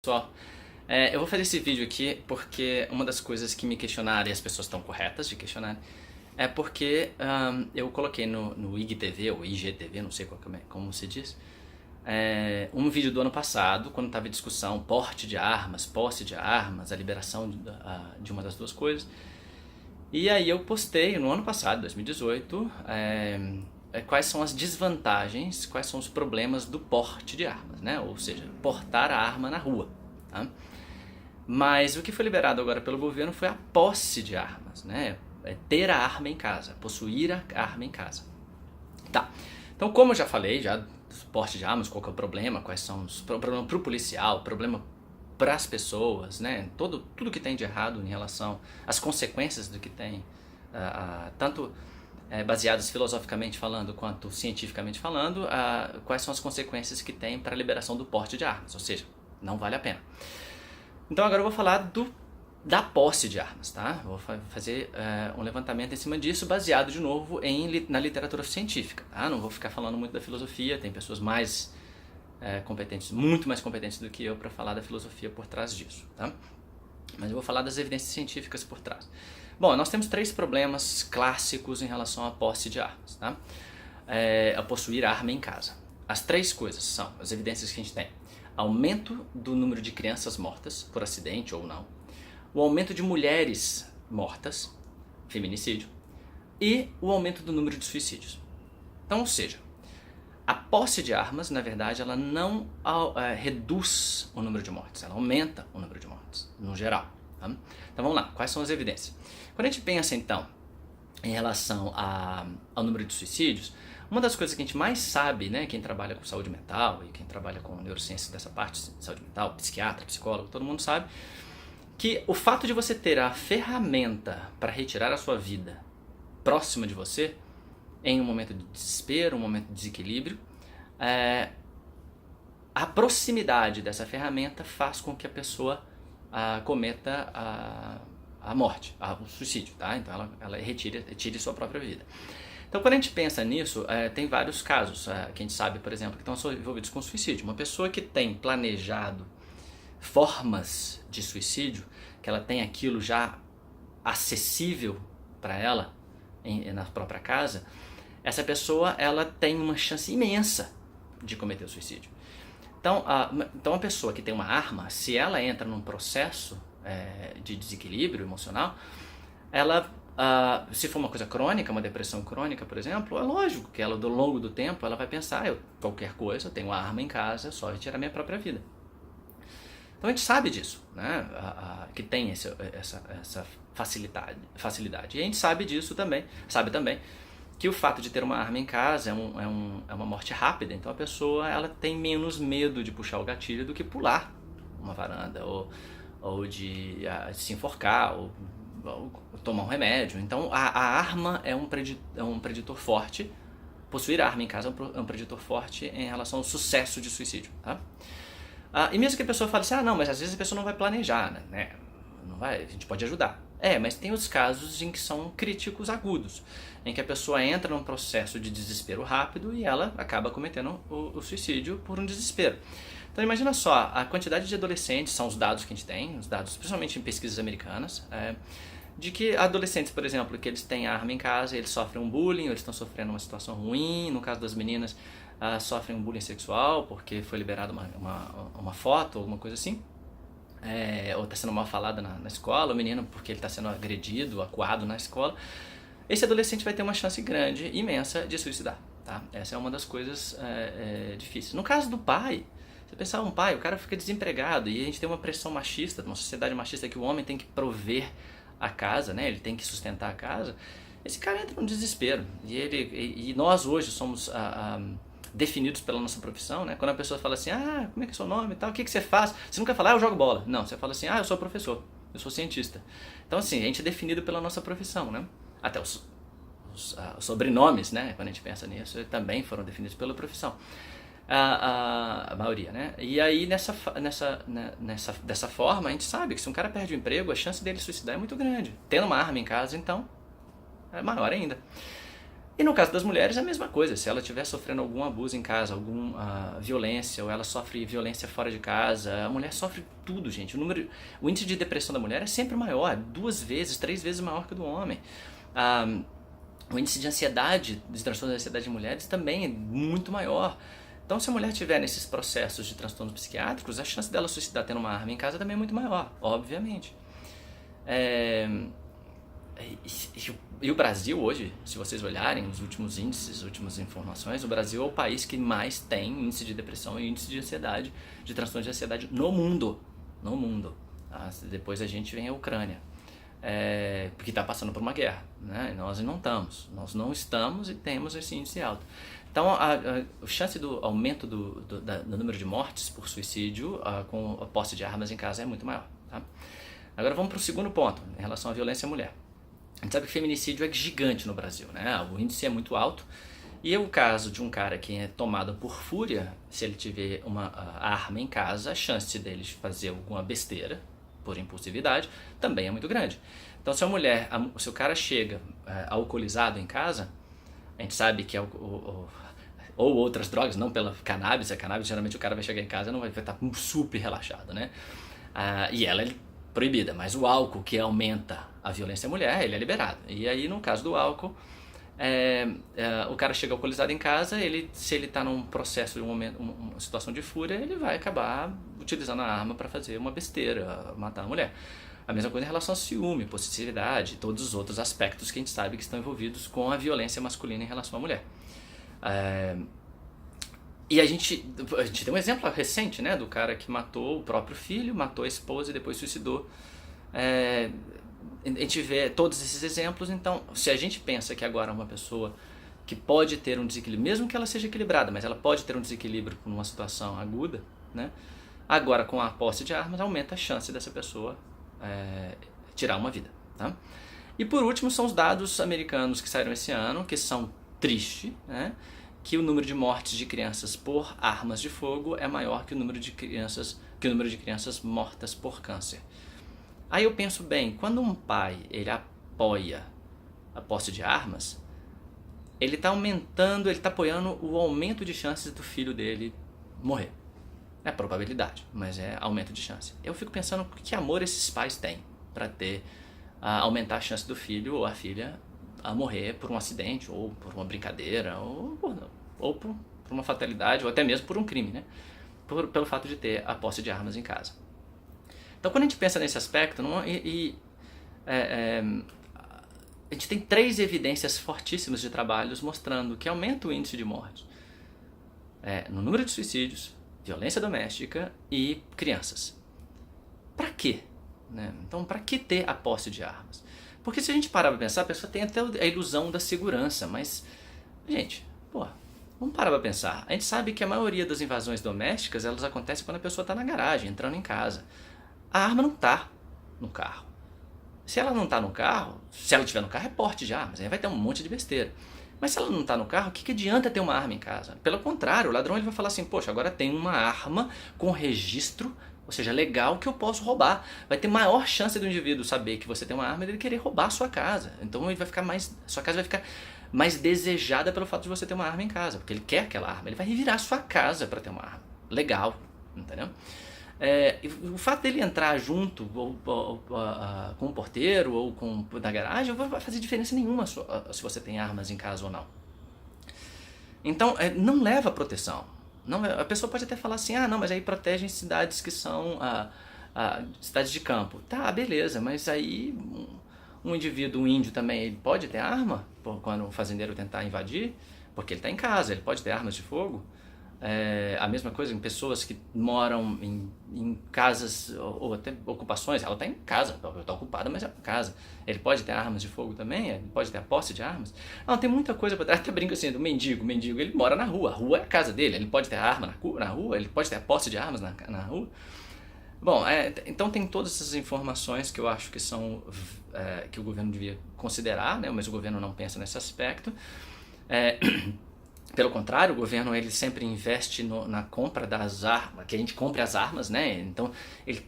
Pessoal, eu vou fazer esse vídeo aqui porque uma das coisas que me questionaram, e as pessoas estão corretas de questionar, é porque eu coloquei no IGTV, ou IGTV, não sei como se diz, um vídeo do ano passado, quando estava em discussão porte de armas, posse de armas, a liberação de uma das duas coisas. E aí eu postei no ano passado, 2018, quais são as desvantagens, quais são os problemas do porte de armas, né? Ou seja, portar a arma na rua. Tá? Mas o que foi liberado agora pelo governo foi a posse de armas, né? Ter a arma em casa, possuir a arma em casa. Tá. Então, como eu já falei, do porte de armas, qual que é o problema, quais são os problemas para o policial, problema para as pessoas, né? Tudo que tem de errado em relação às consequências do que tem, tanto baseadas filosoficamente falando quanto cientificamente falando, quais são as consequências que tem para a liberação do porte de armas, ou seja, não vale a pena. Então agora eu vou falar da posse de armas, tá? Vou fazer um levantamento em cima disso, baseado de novo na literatura científica, tá? Não vou ficar falando muito da filosofia, tem pessoas mais competentes, muito mais competentes do que eu para falar da filosofia por trás disso, tá? Mas eu vou falar das evidências científicas por trás. Bom, nós temos 3 problemas clássicos em relação à posse de armas, tá? A possuir arma em casa. As 3 coisas são as evidências que a gente tem: aumento do número de crianças mortas, por acidente ou não, o aumento de mulheres mortas, feminicídio, e o aumento do número de suicídios. Então, ou seja, a posse de armas, na verdade, ela não reduz o número de mortes, ela aumenta o número de mortes, no geral. Tá? Então vamos lá, quais são as evidências? Quando a gente pensa, então, em relação ao número de suicídios, uma das coisas que a gente mais sabe, né, quem trabalha com saúde mental e quem trabalha com neurociência dessa parte de saúde mental, psiquiatra, psicólogo, todo mundo sabe, que o fato de você ter a ferramenta para retirar a sua vida próxima de você, em um momento de desespero, um momento de desequilíbrio, a proximidade dessa ferramenta faz com que a pessoa cometa a morte, o suicídio, tá? Então ela retire sua própria vida. Então quando a gente pensa nisso, tem vários casos que a gente sabe, por exemplo, que estão envolvidos com suicídio. Uma pessoa que tem planejado formas de suicídio, que ela tem aquilo já acessível para ela na própria casa, essa pessoa ela tem uma chance imensa de cometer o suicídio. Então uma pessoa que tem uma arma, se ela entra num processo de desequilíbrio emocional, ela, se for uma coisa crônica, uma depressão crônica, por exemplo, é lógico que ela, ao longo do tempo, ela vai pensar: qualquer coisa, eu tenho uma arma em casa, é só retirar minha própria vida. Então a gente sabe disso, né? Que tem essa facilidade. E a gente sabe disso também, sabe também que o fato de ter uma arma em casa é uma morte rápida. Então a pessoa ela tem menos medo de puxar o gatilho do que pular uma varanda ou de se enforcar ou tomar um remédio. Então a arma é um preditor forte. Possuir a arma em casa é um preditor forte em relação ao sucesso de suicídio, tá? E mesmo que a pessoa fale assim: não, mas às vezes a pessoa não vai planejar, né? Não vai, a gente pode ajudar. Mas tem os casos em que são críticos agudos, em que a pessoa entra num processo de desespero rápido e ela acaba cometendo o suicídio por um desespero. Então imagina só, a quantidade de adolescentes, são os dados que a gente tem, os dados principalmente em pesquisas americanas, de que adolescentes, por exemplo, que eles têm arma em casa, eles sofrem um bullying, ou eles estão sofrendo uma situação ruim. No caso das meninas, sofrem um bullying sexual porque foi liberada uma foto, alguma coisa assim, ou está sendo mal falada na escola, o menino porque ele está sendo agredido, acuado na escola. Esse adolescente vai ter uma chance grande, imensa, de suicidar, tá? Essa é uma das coisas difíceis. No caso do pai, você pensar um pai, o cara fica desempregado e a gente tem uma pressão machista, uma sociedade machista que o homem tem que prover a casa, né? Ele tem que sustentar a casa. Esse cara entra num desespero e nós hoje somos definidos pela nossa profissão, né? Quando a pessoa fala assim: como é que é o seu nome e tal, o que você faz? Você nunca fala: eu jogo bola. Não, você fala assim: eu sou professor, eu sou cientista. Então assim, a gente é definido pela nossa profissão, né? Até os sobrenomes, né? Quando a gente pensa nisso, também foram definidos pela profissão. A maioria, né? E aí dessa forma a gente sabe que se um cara perde o emprego, a chance dele suicidar é muito grande. Tendo uma arma em casa, então, é maior ainda. E no caso das mulheres é a mesma coisa, se ela estiver sofrendo algum abuso em casa, alguma violência, ou ela sofre violência fora de casa, a mulher sofre tudo, gente. O índice de depressão da mulher é sempre maior, 2 vezes, 3 vezes maior que o do homem. O índice de ansiedade, de transtorno de ansiedade de mulheres também é muito maior. Então, se a mulher tiver nesses processos de transtornos psiquiátricos, a chance dela suicidar tendo uma arma em casa também é muito maior, obviamente. E o Brasil hoje, se vocês olharem os últimos índices, as últimas informações, o Brasil é o país que mais tem índice de depressão e índice de ansiedade, de transtorno de ansiedade no mundo. No mundo. Depois a gente vem a Ucrânia, porque está passando por uma guerra, né? Nós não estamos e temos esse índice alto. Então a chance do aumento do número de mortes por suicídio com a posse de armas em casa é muito maior. Tá? Agora vamos para o segundo ponto, em relação à violência à mulher. A gente sabe que o feminicídio é gigante no Brasil, né? O índice é muito alto. E o caso de um cara que é tomado por fúria, se ele tiver uma arma em casa, a chance dele fazer alguma besteira, por impulsividade, também é muito grande. Então se se o cara chega alcoolizado em casa, a gente sabe que ou outras drogas, não pela cannabis, a cannabis geralmente o cara vai chegar em casa e não vai estar super relaxado, né? E ela é proibida, mas o álcool que aumenta a violência à mulher, ele é liberado. E aí no caso do álcool, o cara chega alcoolizado em casa, se ele está num processo, uma situação de fúria, ele vai acabar utilizando a arma para fazer uma besteira, matar a mulher. A mesma coisa em relação ao ciúme, possessividade, todos os outros aspectos que a gente sabe que estão envolvidos com a violência masculina em relação à mulher. E a gente tem um exemplo recente, né, do cara que matou o próprio filho, matou a esposa e depois suicidou. A gente vê todos esses exemplos. Então, se a gente pensa que agora uma pessoa que pode ter um desequilíbrio, mesmo que ela seja equilibrada, mas ela pode ter um desequilíbrio por uma situação aguda, né, agora com a posse de armas aumenta a chance dessa pessoa tirar uma vida. Tá? E por último são os dados americanos que saíram esse ano, que são tristes, né, que o número de mortes de crianças por armas de fogo é maior que o número de crianças mortas por câncer. Aí eu penso bem, quando um pai ele apoia a posse de armas, ele está aumentando, ele está apoiando o aumento de chances do filho dele morrer. É probabilidade, mas é aumento de chance. Eu fico pensando que amor esses pais têm para aumentar a chance do filho ou a filha a morrer por um acidente, ou por uma brincadeira, ou por uma fatalidade, ou até mesmo por um crime, né? Pelo fato de ter a posse de armas em casa. Então quando a gente pensa nesse aspecto, a gente tem 3 evidências fortíssimas de trabalhos mostrando que aumenta o índice de morte no número de suicídios, violência doméstica e crianças. Para quê? Né? Então, para que ter a posse de armas? Porque se a gente parar para pensar, a pessoa tem até a ilusão da segurança, mas, gente, vamos parar para pensar. A gente sabe que a maioria das invasões domésticas, elas acontecem quando a pessoa está na garagem, entrando em casa. A arma não está no carro. Se ela não está no carro, se ela estiver no carro é porte de armas, aí vai ter um monte de besteira. Mas se ela não está no carro, o que adianta ter uma arma em casa? Pelo contrário, o ladrão ele vai falar assim, poxa, agora tem uma arma com registro, ou seja, legal, que eu posso roubar. Vai ter maior chance do indivíduo saber que você tem uma arma e ele querer roubar a sua casa. Então sua casa vai ficar mais desejada pelo fato de você ter uma arma em casa, porque ele quer aquela arma, ele vai revirar a sua casa para ter uma arma. Legal, entendeu? O fato dele entrar junto com o porteiro ou na garagem não vai fazer diferença nenhuma se você tem armas em casa ou não. Então não leva proteção. A pessoa pode até falar assim, não, mas aí protege em cidades que são cidades de campo. Tá, beleza, mas aí um indivíduo, um índio também, ele pode ter arma quando o fazendeiro tentar invadir, porque ele está em casa, ele pode ter armas de fogo. A mesma coisa em pessoas que moram em casas ou até ocupações, ela está em casa, está ocupada, mas é uma casa. Ele pode ter armas de fogo também, ele pode ter a posse de armas. Não, tem muita coisa para trás. Até brinco assim, do mendigo, ele mora na rua, a rua é a casa dele, ele pode ter arma na rua, ele pode ter a posse de armas na rua. Bom, então tem todas essas informações que eu acho que são que o governo devia considerar, né? Mas o governo não pensa nesse aspecto. Pelo contrário, o governo ele sempre investe na compra das armas, que a gente compre as armas, né? Então ele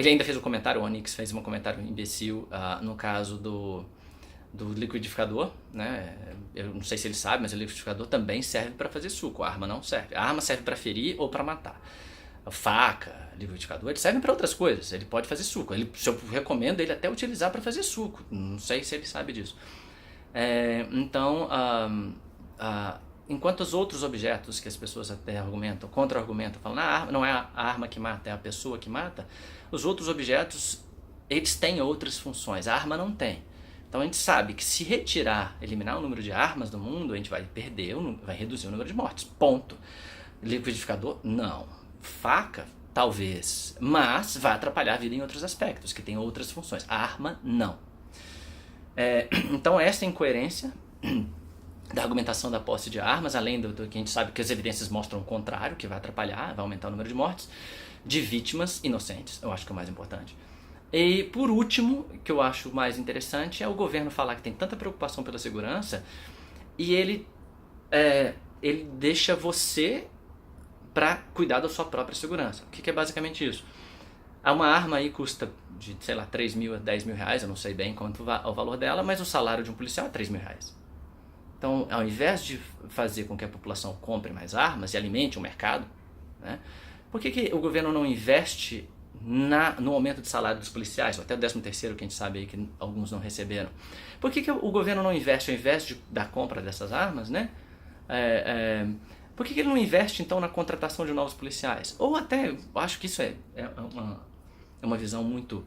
ainda fez um comentário, o Onyx fez um comentário imbecil no caso do liquidificador, né? Eu não sei se ele sabe, mas o liquidificador também serve para fazer suco. A arma não serve. A arma serve para ferir ou para matar. A faca, liquidificador, ele serve para outras coisas. Ele pode fazer suco. Eu recomendo ele até utilizar para fazer suco. Não sei se ele sabe disso. Então, enquanto os outros objetos que as pessoas até argumentam, contra-argumentam, falam, não é a arma que mata, é a pessoa que mata, os outros objetos, eles têm outras funções. A arma não tem. Então a gente sabe que se eliminar o número de armas do mundo, a gente vai vai reduzir o número de mortes. Ponto. Liquidificador? Não. Faca? Talvez. Mas vai atrapalhar a vida em outros aspectos, que tem outras funções. A arma, não. Então essa incoerência da argumentação da posse de armas, além do que a gente sabe que as evidências mostram o contrário, que vai atrapalhar, vai aumentar o número de mortes, de vítimas inocentes, eu acho que é o mais importante. E por último, que eu acho mais interessante, é o governo falar que tem tanta preocupação pela segurança e ele deixa você para cuidar da sua própria segurança. O que é basicamente isso? Uma arma aí custa de, sei lá, 3 mil a 10 mil reais, eu não sei bem quanto é o valor dela, mas o salário de um policial é 3 mil reais. Então, ao invés de fazer com que a população compre mais armas e alimente o mercado, né, por que o governo não investe no aumento de salário dos policiais, ou até o 13º, que a gente sabe aí que alguns não receberam? Por que o governo não investe, ao invés da compra dessas armas, né? Por que ele não investe então na contratação de novos policiais? Ou até, eu acho que isso é uma visão muito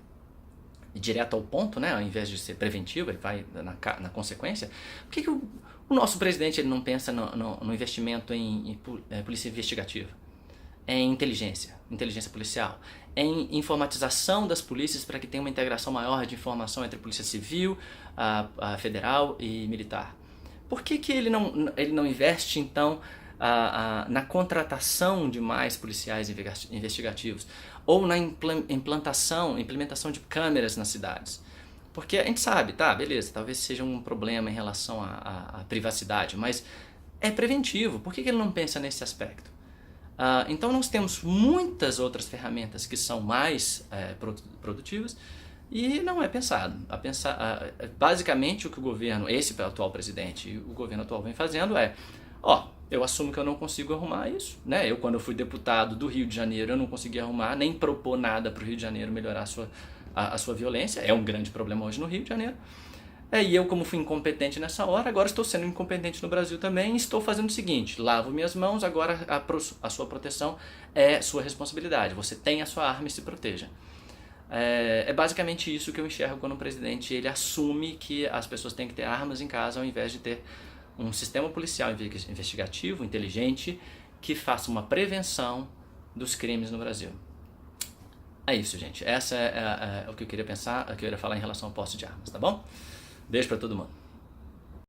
direta ao ponto, né? Ao invés de ser preventiva, ele vai na consequência. Por que o nosso presidente ele não pensa no investimento em polícia investigativa? Em inteligência policial, em informatização das polícias para que tenha uma integração maior de informação entre polícia civil, a federal e militar. Por que ele não investe então na contratação de mais policiais investigativos ou na implementação de câmeras nas cidades? Porque a gente sabe, tá, beleza, talvez seja um problema em relação à privacidade, mas é preventivo. Por que ele não pensa nesse aspecto? Então nós temos muitas outras ferramentas que são mais produtivas e não é pensado. Basicamente o que o governo, esse atual presidente e o governo atual vem fazendo eu assumo que eu não consigo arrumar isso, né? Quando eu fui deputado do Rio de Janeiro, eu não consegui arrumar, nem propor nada para o Rio de Janeiro melhorar a sua violência. É um grande problema hoje no Rio de Janeiro. E eu, como fui incompetente nessa hora, agora estou sendo incompetente no Brasil também e estou fazendo o seguinte: lavo minhas mãos, agora a sua proteção é sua responsabilidade. Você tem a sua arma e se proteja. É basicamente isso que eu enxergo quando o presidente ele assume que as pessoas têm que ter armas em casa ao invés de ter um sistema policial investigativo, inteligente, que faça uma prevenção dos crimes no Brasil. É isso, gente. Essa é o que eu queria pensar, o que eu queria falar em relação ao posse de armas, tá bom? Beijo pra todo mundo.